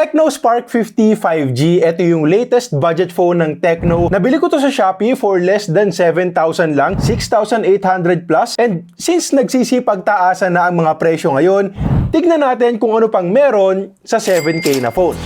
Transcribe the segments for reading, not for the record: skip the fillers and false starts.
Tecno Spark 50 5G, ito yung latest budget phone ng Tecno. Nabili ko to sa Shopee for less than 7,000 lang, 6,800 plus. And since nagsisipagtaasan na ang mga presyo ngayon, tignan natin kung ano pang meron sa 7K na phone.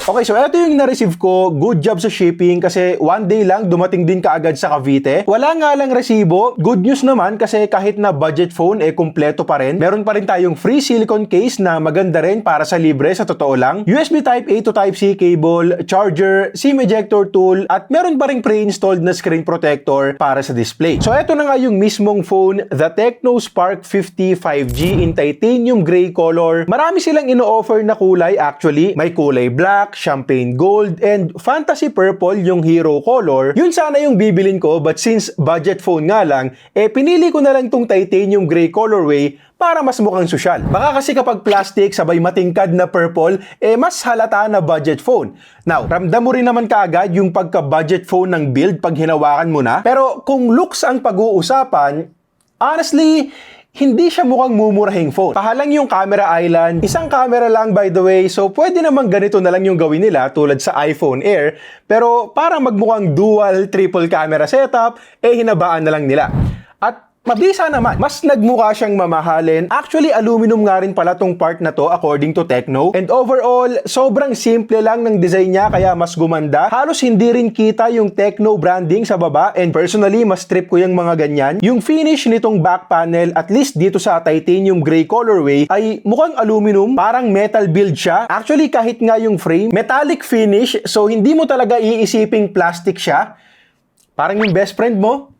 Okay, so ito yung na-receive ko. Good job sa shipping kasi one day lang dumating din kaagad sa Cavite. Wala nga lang resibo. Good news naman kasi kahit na budget phone, kumpleto pa rin. Meron pa rin tayong free silicone case na maganda rin para sa libre sa totoo lang. USB Type A to Type C cable, charger, SIM ejector tool, at meron pa rin pre-installed na screen protector para sa display. So ito na nga yung mismong phone, the Tecno Spark 50 5G in titanium gray color. Marami silang ino-offer na kulay actually. May kulay black, champagne gold, and fantasy purple yung hero color. Yun sana yung bibilin ko, but since budget phone nga lang, pinili ko na lang tong titanium gray colorway para mas mukhang sosyal. Baka kasi kapag plastic sabay matingkad na purple, mas halata na budget phone. Now, ramdam mo rin naman kaagad yung pagka-budget phone ng build pag hinawakan mo na. Pero kung looks ang pag-uusapan, honestly, hindi siya mukhang mumurahing phone. Pahalang yung camera island, isang camera lang by the way, so pwede naman ganito na lang yung gawin nila tulad sa iPhone Air, pero para magmukhang dual, triple camera setup, hinabaan na lang nila. At mabisa naman, mas nagmukha siyang mamahalin. Actually, aluminum nga rin pala tong part na to according to Tecno. And overall, sobrang simple lang ng design niya kaya mas gumanda. Halos hindi rin kita yung Tecno branding sa baba and personally, mas trip ko yung mga ganyan. Yung finish nitong back panel, at least dito sa titanium gray colorway, ay mukhang aluminum, parang metal build siya. Actually, kahit nga yung frame, metallic finish, so hindi mo talaga iisiping plastic siya. Parang yung best friend mo.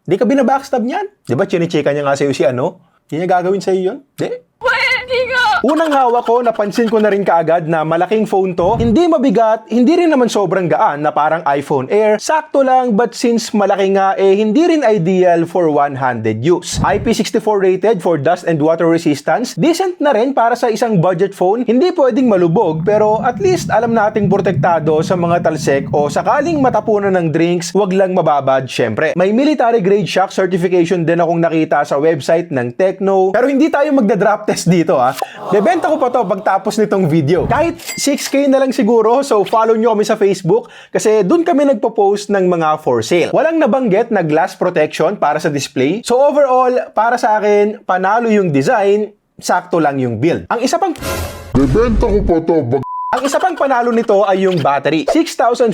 Di ka binabackstab niyan? Di ba chine-checka niya nga sa'yo si ano? Hindi niya gagawin sa'yo yun? Di? Pwede ka! Unang hawak ko, napansin ko na rin kaagad na malaking phone to. Hindi mabigat, hindi rin naman sobrang gaan na parang iPhone Air. Sakto lang, but since malaki nga, hindi rin ideal for one-handed use. IP64 rated for dust and water resistance. Decent na rin para sa isang budget phone. Hindi pwedeng malubog, pero at least alam nating protektado sa mga talsek o sakaling matapunan ng drinks, wag lang mababad syempre. May military grade shock certification din akong nakita sa website ng Tecno. Pero hindi tayo magda-drop test dito ha. Bebenta ko pa to pagtapos nitong video. Kahit 6K na lang siguro, so follow nyo kami sa Facebook kasi dun kami nagpo-post ng mga for sale. Walang nabanggit na glass protection para sa display. So overall, para sa akin, panalo yung design, sakto lang yung build. Ang isa pang panalo nito ay yung battery. 6,500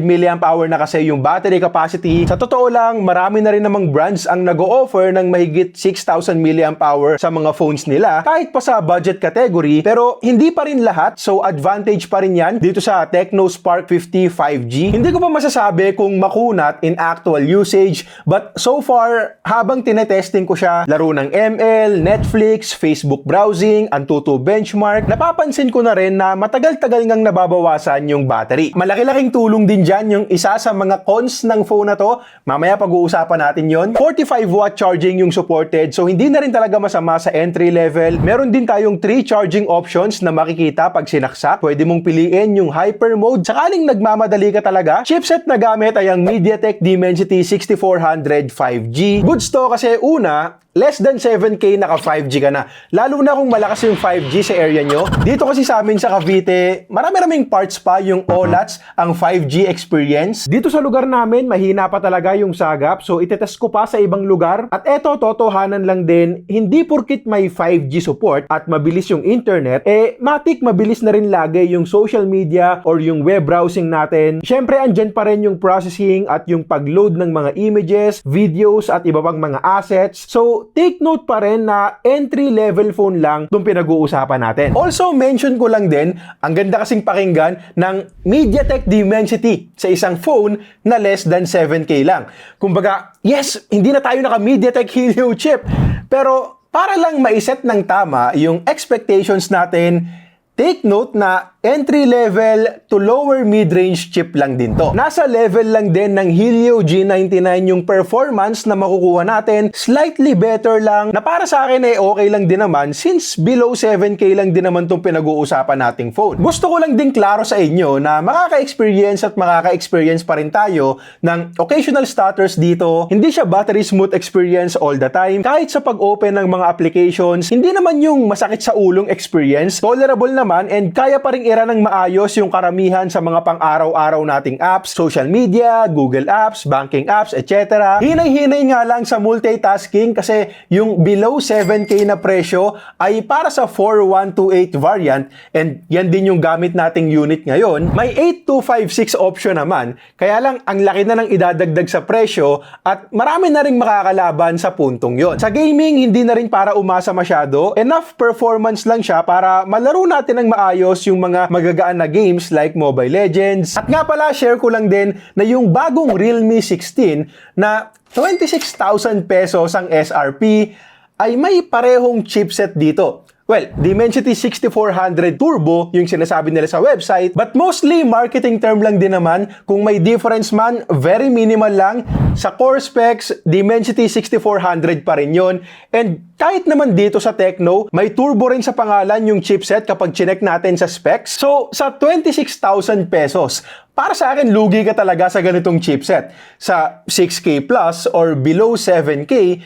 mAh na kasi yung battery capacity. Sa totoo lang, marami na rin namang brands ang nag-o-offer ng mahigit 6,000 mAh sa mga phones nila, kahit pa sa budget category, pero hindi pa rin lahat, so advantage pa rin yan dito sa Tecno Spark 50 5G. Hindi ko pa masasabi kung makunat in actual usage, but so far, habang tinetesting ko siya, laro ng ML, Netflix, Facebook browsing, Antutu benchmark, napapansin ko na rin na matagal-tagal ngang nababawasan yung battery. Malaki-laking tulong din dyan yung isa sa mga cons ng phone na to. Mamaya pag-uusapan natin yon. 45-watt charging yung supported, so hindi na rin talaga masama sa entry level. Meron din tayong 3 charging options na makikita pag sinaksak. Pwede mong piliin yung hyper mode. Sakaling nagmamadali ka talaga, chipset na gamit ay ang MediaTek Dimensity 6400 5G. Goods to kasi una, less than 7K naka 5G ka na. Lalo na kung malakas yung 5G sa area nyo. Dito kasi sa amin sa Cavite, marami-raming parts pa yung OLATs, ang 5G experience. Dito sa lugar namin, mahina pa talaga yung sagap. So, itetest ko pa sa ibang lugar. At eto, totohanan lang din, hindi porkit may 5G support at mabilis yung internet, matik mabilis na rin lagi yung social media or yung web browsing natin. Siyempre, andyan pa rin yung processing at yung pag-load ng mga images, videos at iba pang mga assets. So, take note pa rin na entry-level phone lang itong pinag-uusapan natin. Also, mention ko lang din, ang ganda kasing pakinggan ng MediaTek Dimensity sa isang phone na less than 7K lang. Kumbaga, yes, hindi na tayo naka-MediaTek Helio chip, pero para lang maiset ng tama yung expectations natin, take note na entry-level to lower mid-range chip lang din to. Nasa level lang din ng Helio G99 yung performance na makukuha natin, slightly better lang, na para sa akin ay okay lang din naman since below 7K lang din naman tong pinag-uusapan nating phone. Gusto ko lang din klaro sa inyo na makaka-experience at makaka-experience pa rin tayo ng occasional stutters dito. Hindi siya battery smooth experience all the time. Kahit sa pag-open ng mga applications, hindi naman yung masakit sa ulong experience. Tolerable naman and kaya pa rin ng maayos yung karamihan sa mga pang-araw-araw nating apps, social media, Google Apps, banking apps, etc. Hinay-hinay nga lang sa multitasking kasi yung below 7K na presyo ay para sa 4128 variant and yan din yung gamit nating unit ngayon. May 8256 option naman, kaya lang ang laki na ng idadagdag sa presyo at marami na ring makakalaban sa puntong yon. Sa gaming, hindi na rin para umasa masyado. Enough performance lang siya para malaro natin ng maayos yung mga magagaan na games like Mobile Legends. At nga pala, share ko lang din na yung bagong Realme 16 na 26,000 pesos ang SRP ay may parehong chipset dito. Well, Dimensity 6400 Turbo yung sinasabi nila sa website, but mostly marketing term lang din naman. Kung may difference man, very minimal lang. Sa core specs, Dimensity 6400 pa rin yun. And kahit naman dito sa Tecno, may turbo rin sa pangalan yung chipset kapag chinek natin sa specs. So, sa 26,000 pesos, para sa akin, lugi ka talaga sa ganitong chipset. Sa 6K plus or below 7K,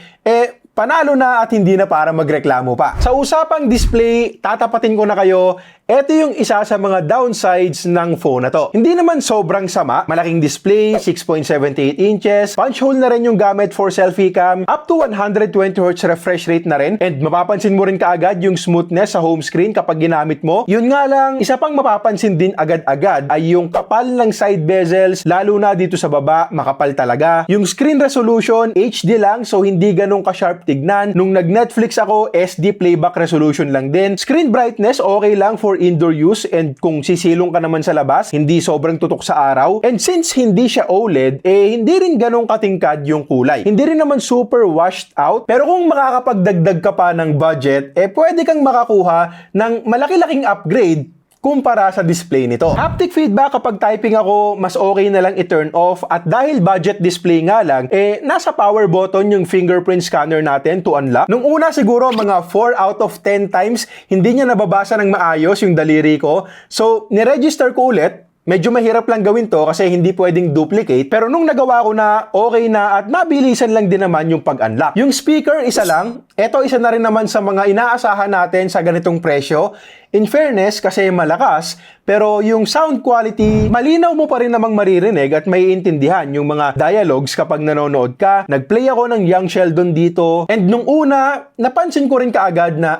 panalo na at hindi na para magreklamo pa. Sa usapang display, tatapatin ko na kayo, ito yung isa sa mga downsides ng phone na to. Hindi naman sobrang sama, malaking display, 6.78 inches, punch hole na rin yung gamit for selfie cam, up to 120Hz refresh rate na rin, and mapapansin mo rin kaagad yung smoothness sa home screen kapag ginamit mo. Yun nga lang, isa pang mapapansin din agad-agad ay yung kapal ng side bezels, lalo na dito sa baba, makapal talaga. Yung screen resolution, HD lang, so hindi ganun ka-sharp tignan. Nung nag-Netflix ako, SD playback resolution lang din. Screen brightness, okay lang for indoor use, and kung sisilong ka naman sa labas, hindi sobrang tutok sa araw. And since hindi siya OLED, hindi rin ganun katingkad yung kulay. Hindi rin naman super washed out, pero kung makakapagdagdag ka pa ng budget, pwede kang makakuha ng malaki-laking upgrade kumpara sa display nito. Haptic feedback kapag typing ako, mas okay na lang i-turn off, at dahil budget display nga lang, nasa power button yung fingerprint scanner natin to unlock. Nung una siguro mga 4 out of 10 times, hindi niya nababasa ng maayos yung daliri ko. So, niregister ko ulit. Medyo mahirap lang gawin to kasi hindi pwedeng duplicate, pero nung nagawa ko na, okay na at mabilisan lang din naman yung pag-unlock. Yung speaker, isa lang. Ito, isa na rin naman sa mga inaasahan natin sa ganitong presyo. In fairness, kasi malakas, pero yung sound quality, malinaw mo pa rin namang maririnig at maiintindihan yung mga dialogues kapag nanonood ka. Nag-play ako ng Young Sheldon dito, and nung una, napansin ko rin kaagad na,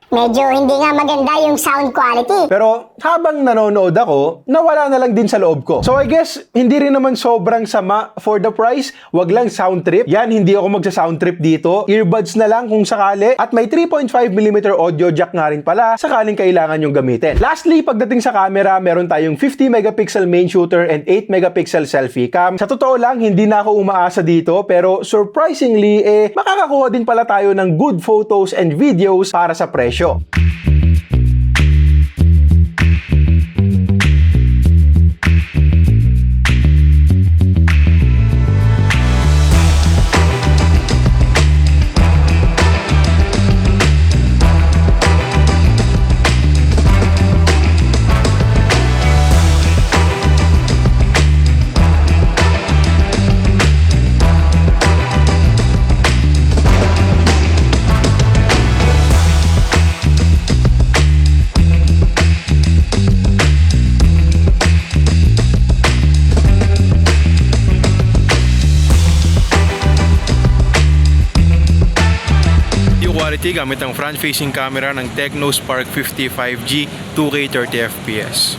medyo hindi nga maganda yung sound quality. Pero habang nanonood ako, nawala na lang din sa loob ko. So I guess, hindi rin naman sobrang sama for the price. Wag lang sound trip. Yan, hindi ako magsa-sound trip dito. Earbuds na lang kung sakali. At may 3.5mm audio jack nga rin pala sakaling kailangan yung gamitin. Lastly, pagdating sa camera, meron tayong 50MP main shooter and 8MP selfie cam. Sa totoo lang, hindi na ako umaasa dito, pero surprisingly, makakakuha din pala tayo ng good photos and videos para sa presyo. Quality gamit ang front-facing camera ng Tecno Spark 50 5G 2K 30fps.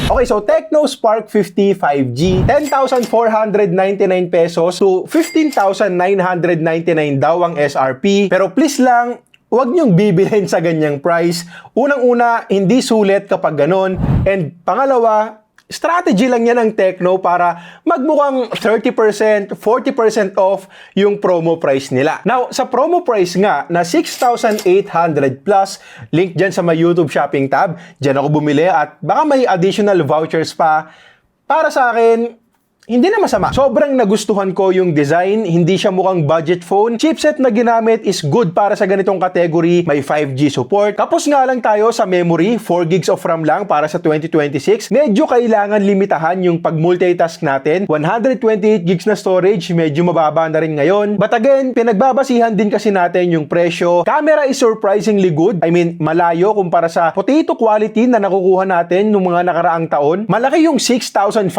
Okay, so Tecno Spark 50 5G, 10,499 pesos to 15,999 daw ang SRP. Pero please lang, huwag niyong bibilhin sa ganyang price. Unang-una, hindi sulit kapag ganon. And pangalawa, strategy lang yan ng Tecno para magmukhang 30%, 40% off yung promo price nila. Now, sa promo price nga na 6,800 plus, link dyan sa my YouTube shopping tab, dyan ako bumili at baka may additional vouchers pa. Para sa akin, hindi na masama. Sobrang nagustuhan ko yung design, hindi siya mukhang budget phone. Chipset na ginamit is good para sa ganitong category, may 5G support. Tapos nga lang tayo sa memory, 4 gigs of RAM lang para sa 2026. Medyo kailangan limitahan yung pag-multitask natin. 128 gigs na storage, medyo mababa na rin ngayon. But again, pinagbabasihan din kasi natin yung presyo. Camera is surprisingly good. I mean, malayo kumpara sa potato quality na nakukuha natin nung mga nakaraang taon. Malaki yung 6,500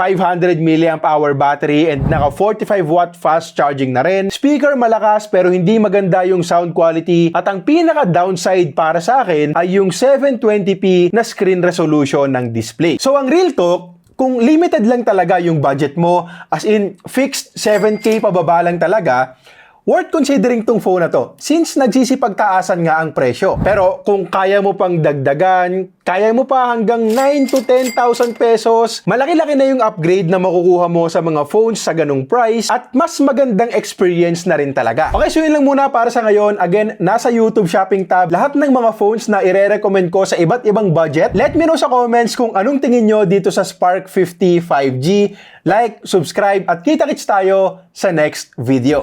mAh battery and naka 45 watt fast charging na rin. Speaker malakas pero hindi maganda yung sound quality at ang pinaka downside para sa akin ay yung 720p na screen resolution ng display. So ang real talk, kung limited lang talaga yung budget mo, as in fixed 7K pababa lang talaga, worth considering tong phone na to since nagsisipagtaasan nga ang presyo. Pero kung kaya mo pang dagdagan, kaya mo pa hanggang 9 to 10,000 pesos, malaki-laki na yung upgrade na makukuha mo sa mga phones sa ganung price at mas magandang experience na rin talaga. Okay, so yun lang muna para sa ngayon. Again, nasa YouTube shopping tab, lahat ng mga phones na ire-recommend ko sa iba't ibang budget. Let me know sa comments kung anong tingin nyo dito sa Spark 50 5G. Like, subscribe at kita-kits tayo sa next video.